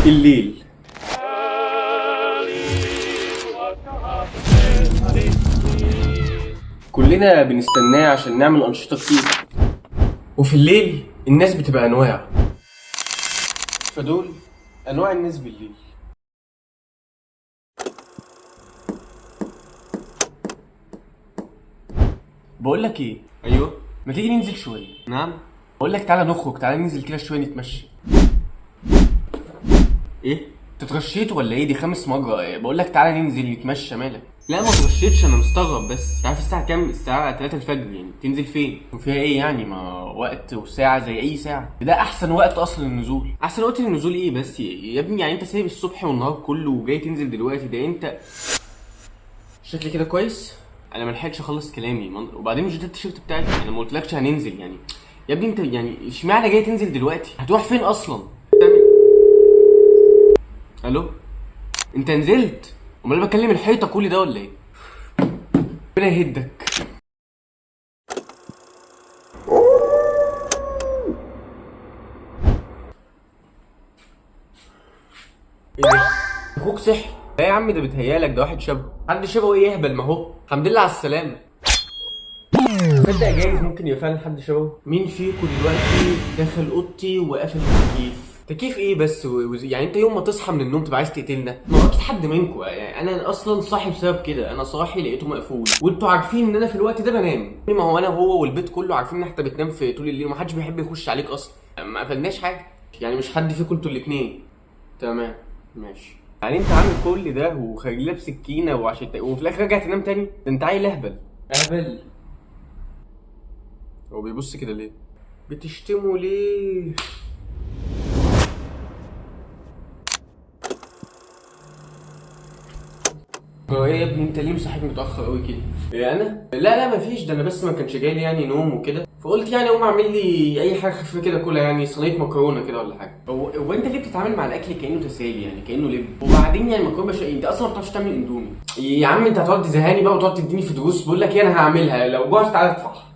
الليل. كلنا بنستناه عشان نعمل أنشطة كتير، وفي الليل الناس بتبقى أنواع، فدول أنواع الناس بالليل. بقول لك ايه؟ ايوه. ما تيجي ننزل شويه؟ نعم. بقول لك تعالى نخرج، تعالى ننزل كده شويه نتمشى. ايه؟ تتغشيت ولا ايه؟ دي 5 مرة بقول لك تعالى ننزل نتمشى، مالك؟ لا ما اتغشيتش، انا مستغرب بس. عارف الساعه كام؟ الساعه 3 الفجر، يعني تنزل فين؟ وفيها ايه يعني؟ ما وقت وساعة زي اي ساعة، ده احسن وقت اصلا للنزول. احسن وقت للنزول ايه بس يا ابني؟ يعني انت سايب الصبح والنهار كله وجاي تنزل دلوقتي؟ ده انت شكلي كده كويس؟ انا ما لحقتش اخلص كلامي وبعدين مش ده التيشيرت بتاعي، انا ما قلتلكش هننزل يعني. يا ابني انت يعني اشمعنى جاي تنزل دلوقتي؟ هتروح فين اصلا؟ الو؟ انت نزلت؟ امال انا بكلم الحيطه كل ده ولا ايه؟ ربنا يهدك. ايه ده؟ اخوك صحي؟ لا يا عم ده بيتهيالك، ده واحد شبهه. حد شبهه ايه يهبل؟ ما هو الحمد لله على السلامه. تصدق جايز ممكن يبقى فعلا حد شبهه. مين فيكم دلوقتي داخل اوضتي وقافل التكييف؟ تكييف ايه بس يعني انت يوم ما تصحى من النوم تبقى عايز تقتلنا؟ ما هو اكيد حد منكم، يعني انا اصلا صاحي بسبب كده. انا صاحي لقيته مقفول وانتوا عارفين ان انا في الوقت ده بنام. ما هو انا هو والبيت كله عارفين ان انت بتنام في طول الليل ومحدش بيحب يخش عليك اصلا. ما قفلناش حاجه، يعني مش حد فيكم انتوا الاثنين. تمام ماشي. يعني انت عامل كل ده وخارج لابس سكينه وفي الاخر راجع تنام تاني؟ ده انت عيل اهبل. اهبل؟ هو بيبص كده ليه؟ بتشتموا ليه؟ هو ايه يا ابني؟ انت ليه مصحيني متاخر قوي كده؟ ايه انا؟ لا مفيش، ده انا بس ما كانش جاي لي يعني نوم وكده، فقلت يعني اقوم اعمل لي اي حاجه خفيفه كده كلها، يعني صينيه مكرونه كده ولا حاجه. هو انت ليه بتتعامل مع الاكل كانه تسالي؟ يعني كانه لب. وبعدين يعني مكرونه بشاميل، انت اصلا ما بتعرفش تعمل اندومي. يا عم انت هتقعد تزهقني بقى وتقعد تديني في دروس؟ بقول لك ايه، انا هعملها، لو جوعت تعالى ادفع.